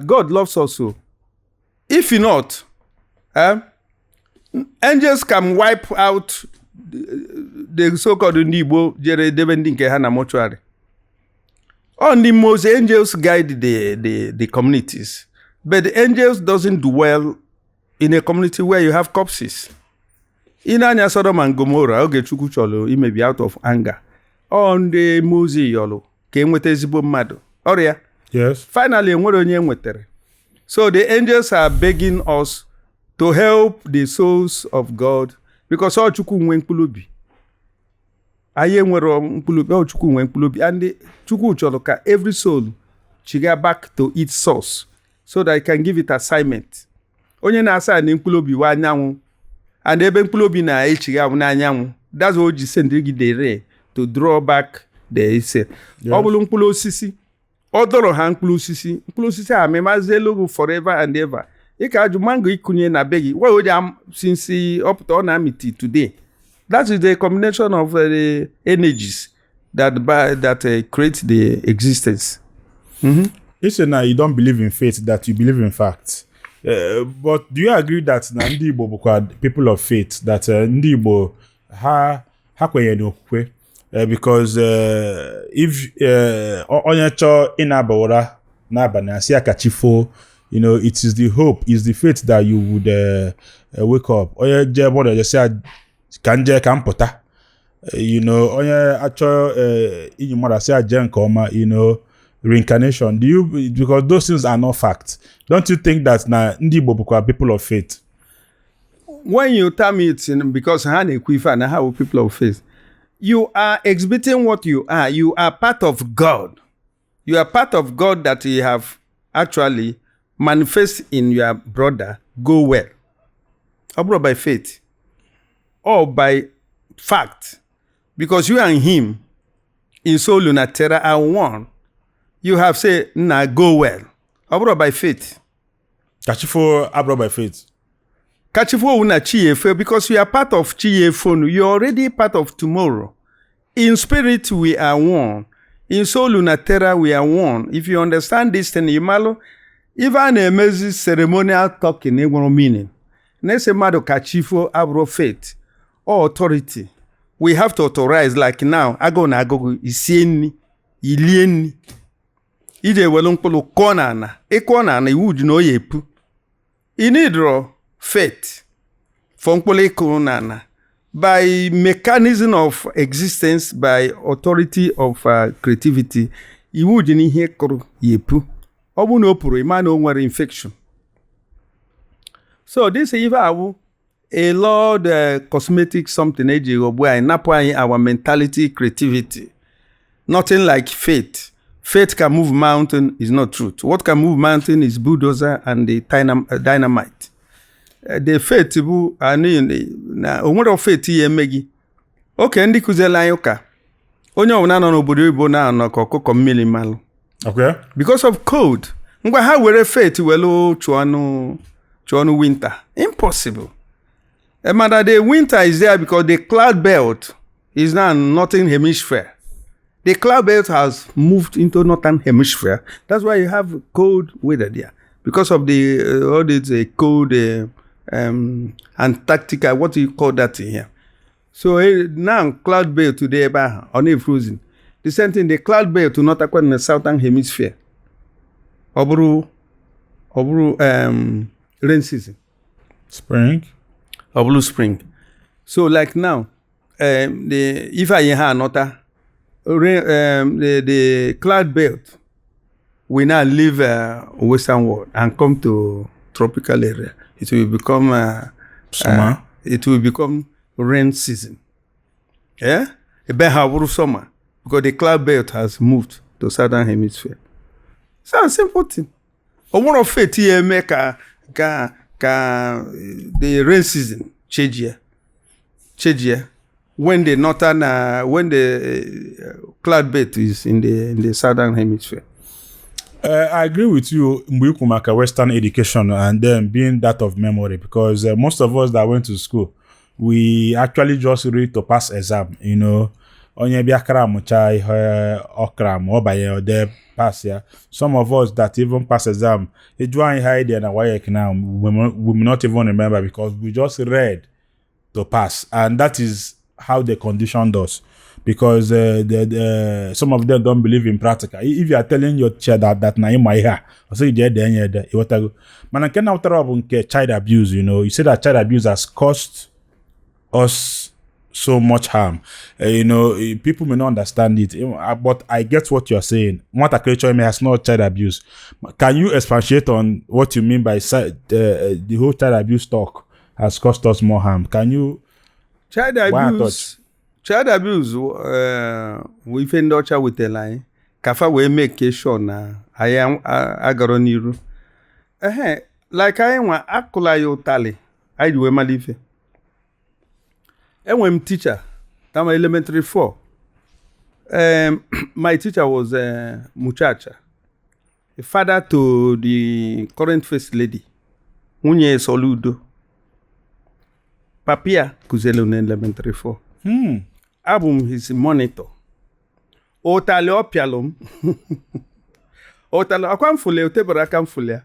God loves us so. If not, angels can wipe out the so-called Igbo jere debe ndị nke ha na mortuary. Only most angels guide the communities, but the angels doesn't dwell in a community where you have corpses. In anya Sodom and Gomorrah, oge Chukwu chọrọ imebi out of anger. On the Moses yolo ka enweta ezigbo mmadụ. Ọrịa. Yes. Finally, enwere onye enwetere. So the angels are begging us to help the souls of God because all Chukwu nwe mkpụlụbi. Anyị enwere mkpụlụbi, all Chukwu nwe mkpụlụbi, and Chukwu chọrọ ka every soul chiga back to its source so that I can give it assignment. Onye na-asa na mkpụlụbi wa anyanwụ, and ebe mkpụlụbi na-echiga na anyanwụ. That's what you send the ray to draw back the ise. Ọ bụrụ mkpụrụ osisi, ọ dọrọ ha mkpụrụ osisi a memazi elu forever and ever. Ị ka ajụ mango ikunye na begi, why would you since up to amity today? That is the combination of the energies that create the existence. You say now you don't believe in faith, that you believe in facts. But do you agree that Ndi Igbo are people of faith, that Ndi Igbo ha kwenye n'okwukwe? Because if onye chọ ịnabawara n'abalị asị akachifo, you know, it is the hope, is the faith that you would wake up. Onye je bodo je say kanje kampota. You know, onye achọ inyi mara say aje nke ọma, you know, reincarnation. Do you, because those things are not facts. Don't you think that na Ndi Igbo are people of faith? When you tell me it's because ha na-ekwifa na how people of faith, you are exhibiting what you are. You are part of God. You are part of God that you have actually manifest in your brother. Go well. Or by faith. Or by fact. Because you and him in soul and terra are one. You have said, nah, go well. Or by faith. Kachifo abro by faith. Kachifo una Chiefo, because we are part of Chiefo, you're already part of tomorrow. In spirit, we are one. In soul una terra, we are one. If you understand this, then you malo, even a amazing ceremonial talking, it will meaning. Next mado Kachifo abro faith or authority. We have to authorize, like now, ago na ago, isieni, ilieni. Ije welongpolo kona na, ekona na iwuju no yepu. Inidro faith from Nana by mechanism of existence, by authority of creativity. Iwu jini ihe kuru yepu. Obu no puru imano nwere infection. So this is even a lot cosmetic something eji obu ai napo our mentality, creativity. Nothing like faith. Faith can move mountain is not truth. What can move mountain is bulldozer and the dynamite. The faith bu ani na onwere faith ye megi. Okay, ndị kuzela anyị ụka. Onye ọbụla nọ n'obodo Igbo na ọkụkọ mmiri malụ. Okay. Because of code. Ngwa ha were faith welu chụọnụ winter. Impossible. Matter the winter is there because the cloud belt is now northern hemisphere. The cloud belt has moved into northern hemisphere. That's why you have cold weather there. Because of the all this cold Antarctica, what do you call that in here? So now cloud belt today only frozen. The same thing, the cloud belt to not acquire in the southern hemisphere. Oburu rain season. Spring. Oburu spring. So like now, if I have another the cloud belt will now leave western world and come to tropical area. It will become summer. It will become rain season. Yeah, a summer because the cloud belt has moved to southern hemisphere. It's a simple thing. One of faith here make the rain season change here. When the northern, when the cloud belt is in the southern hemisphere. I agree with you, Mbukumaka, Western education and then being that of memory, because most of us that went to school, we actually just read to pass exam, you know. onye bịa kramcha ihe ọkram ọ banye ode pass ya. Some of us that even pass exam, eju anyị ha idea na WAEC now, we may not even remember because we just read to pass, and that is how they conditioned us. Because some of them don't believe in practical. If you are telling your child that na ima ihe or say you there, you want to go. Man, nke na utara bụ nke child abuse, you know. You say that child abuse has caused us so much harm. You know, people may not understand it, but I get what you're saying. What a creature has not child abuse. Can you expatiate on what you mean by the whole child abuse talk has caused us more harm? Can you? Child abuse ife ndị ọcha wetara anyị kafa wee make sure na anyị agaro n'iru. Like anyị nwa akụla ya ụtalị anyị ji wee mala ife. Enwere m teacher tam elementary 4. My teacher was Muchacha, a father to the current first lady, nwunye Soludo. Papia kuzele na elementary 4. Abum his monitor. Otale opialum. Otale akwamfule otebara akamfule.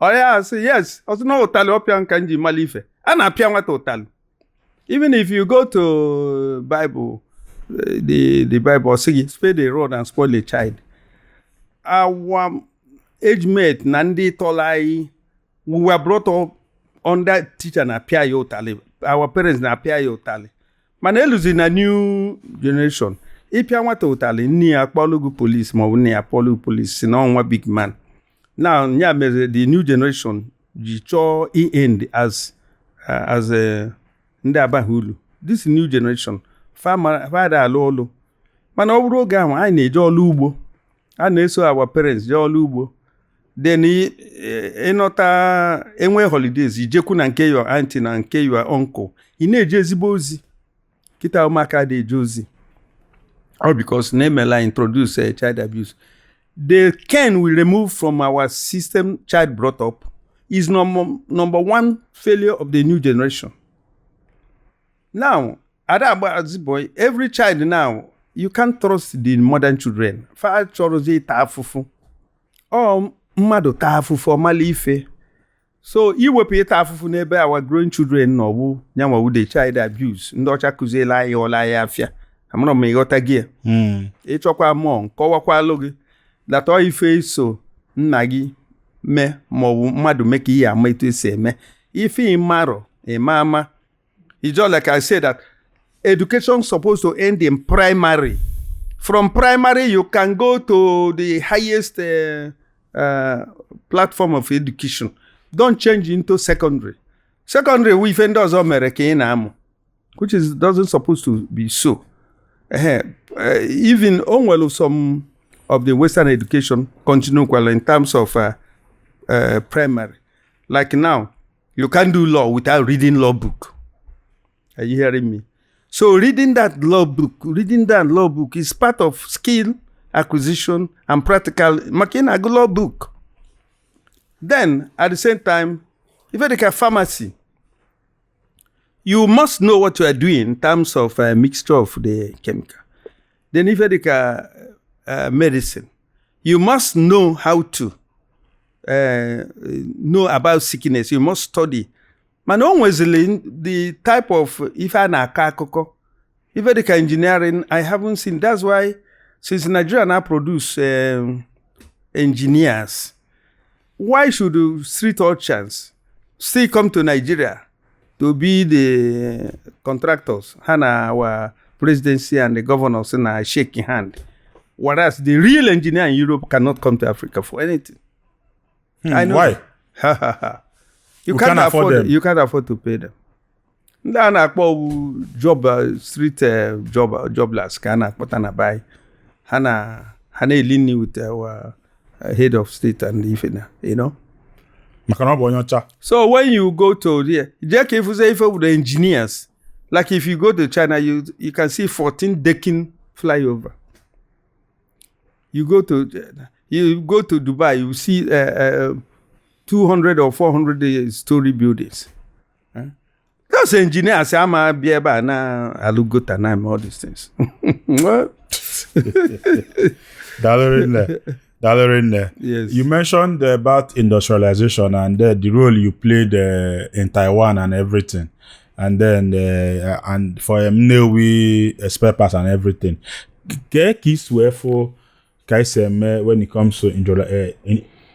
Oya say yes, also no otale opian kanji malife. Ana apia nwata otale. Even if you go to Bible, the Bible say spare the rod and spoil the child. Our age mate Nandi Tolai, we were brought up under teacher na apia yotale. Our parents na apia yotale. Manelus in a new generation. If you want to tell ni Apollo police, ni Apollo police, no one big man. Now, the new generation, you end as a Ndabahulu. This new generation, father lolo. Man over gam, I need all lubo. I need so our parents, all lubo. Then enota enwe holidays, you na nke your auntie na nke your uncle. Ine jezibozi. Kita umaka de Josie. All because Nemela introduced child abuse. The can we remove from our system child brought up is number one failure of the new generation. Now, boy, every child now, you can't trust the modern children. Fa chorozi tafufu. Oh, mmado tafufu malife. So, iwepu ita afufu n'ebe our growing children no wu nyanwa wu the child abuse. Ndị ọcha kuzela ya ọla ya afia. Amụrụ m ịghọta gị. Ịchọkwa mmụọ nkọwakwa gị that all ife so nna gị me maọbụ mmadụ mee ka ihe ama etu esi eme. Ife ịmarọ ịma. It's just like I said that education supposed to end in primary. From primary you can go to the highest platform of education. Don't change into secondary. Secondary, we find those American, which is doesn't supposed to be so. Even on some of the Western education continue well in terms of primary. Like now, you can't do law without reading law book. Are you hearing me? So reading that law book is part of skill acquisition and practical. Making a good law book. Then, at the same time, if you look at pharmacy, you must know what you are doing in terms of a mixture of the chemical. Then, if you look at medicine, you must know how to know about sickness. You must study. Man, always the type of if I na kakoko, if you look at engineering, I haven't seen. That's why since Nigeria now produce engineers. Why should street urchins still come to Nigeria to be the contractors? Hana our presidency and the governors in shaking hand. Whereas the real engineer in Europe cannot come to Africa for anything. I know. Why? You can't afford them. You can't afford to pay them. Hana street jobless. Hana potana buy. Hana elini with our head of state and even, you know. So when you go to there, if you say with the engineers, like if you go to China, you can see 14 decking flyover. You go to Dubai, you see 200 or 400 story buildings. Those engineers ama be ebe na alugota na all these things. What? Dalorin, Yes. you mentioned about industrialization and the role you played in Taiwan and everything, and then and for Navy spare parts and everything. Keys were for when it comes to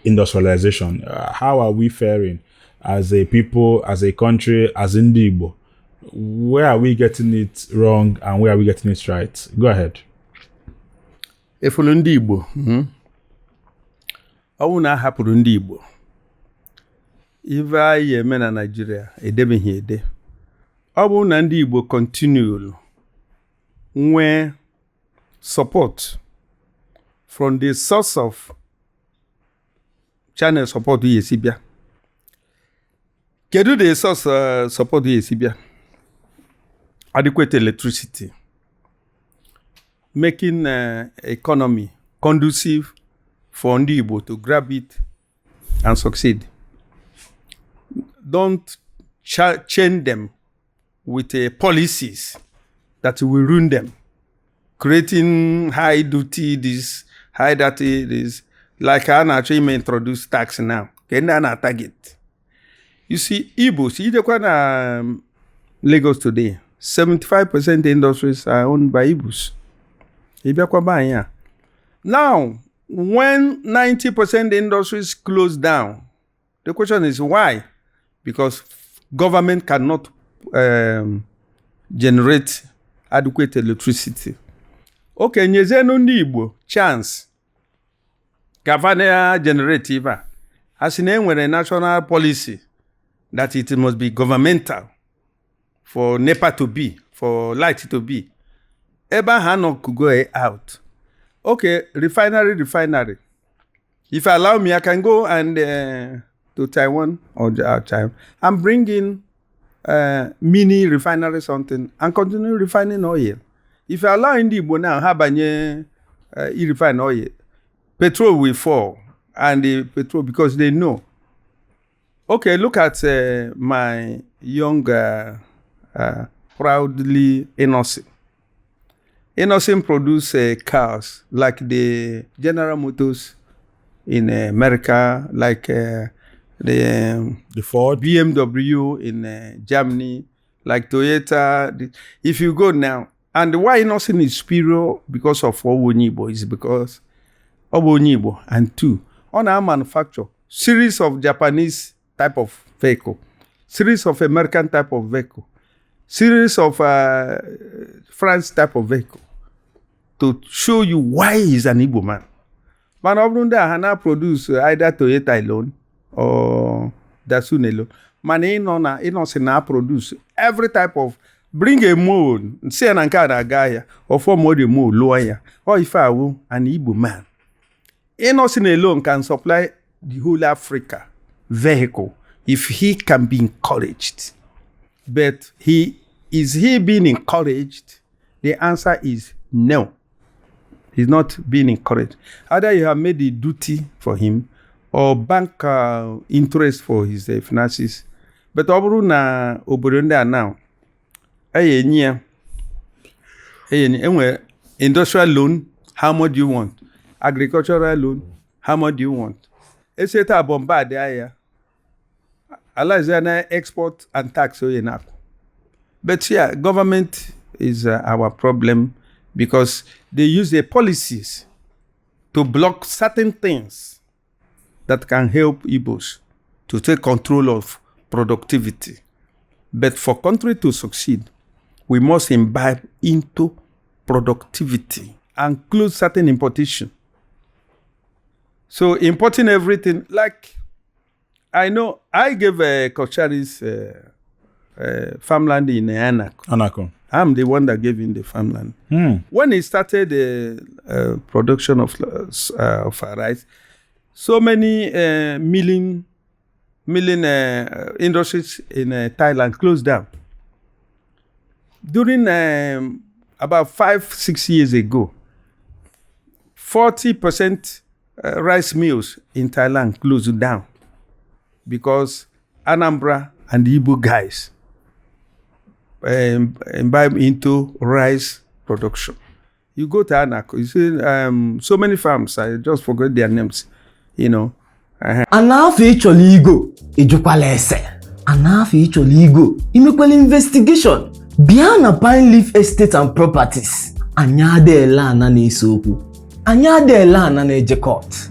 industrialization. How are we faring as a people, as a country, as Igbo? Where are we getting it wrong and where are we getting it right? Go ahead. Efulu ndị Igbo, ọwụ na ahapụrụ ndị Igbo, ife anyị eme na Nigeria edebeghị ede. Ọ bụ na ndị Igbo continue nwee support from the source of channel support esi bịa. Kedu the source support esi bịa? Adequate electricity, making economy conducive for ndị Igbo to grab it and succeed. Don't chain them with policies that will ruin them, creating high duty this, high duty this. Like I actually introduce tax now. Can I target? You see, Igbos, in Lagos today, 75% industries are owned by Igbos. Now, when 90% industries close down, the question is why? Because government cannot generate adequate electricity. Okay, nyezenu ndị Igbo chance governor generative as in a national policy that it must be governmental for NEPA to be, for light to be. Eba Hanok could go out. Okay, refinery. If you allow me, I can go and to Taiwan or China and bring in mini refinery something and continue refining oil. If you allow Igbo now, habanye refine oil, petrol will fall, and the petrol because they know. Okay, look at my young, proudly innocent. Innocent produce cars like the General Motors in America, like the Ford, BMW in Germany, like Toyota. If you go now, and why Innocent is superior because of Obonibo is because Obonibo, and two, on our manufacture series of Japanese type of vehicle, series of American type of vehicle, series of France type of vehicle, to show you why he's an Igbo man. Man of Hana produce either Toyota alone or Datsun alone. Man in produce every type of, bring a mold, say an Ankara guy, or form more the mold lawyer, or if I will, an Igbo man. Innocent alone can supply the whole Africa vehicle if he can be encouraged. But is he being encouraged? The answer is no. He's not being encouraged. Either you have made the duty for him or bank interest for his finances. But na obodo now, industrial loan, how much do you want? Agricultural loan, how much do you want? It's a bombard there. Allah export and tax. But yeah, government is our problem because they use their policies to block certain things that can help Igbos to take control of productivity. But for country to succeed, we must imbibe into productivity and close certain importation. So importing everything, like I know I gave Kochari's farmland in Anako. I'm the one that gave him the farmland. When he started the production of rice, so many milling industries in Thailand closed down. During about 5-6 years ago, 40% rice mills in Thailand closed down because Anambra and the Igbo guys imbibe into rice production. You go to Anako, you see so many farms, I just forget their names, you know. Anafe ịchọrọ igo ejukwala ese. Anafe ịchọrọ igo imekwala investigation. Bịa na Pine Leaf Estate and Properties. Anya adịela ana na-ese okwu. Anya adịela ana na-eje court.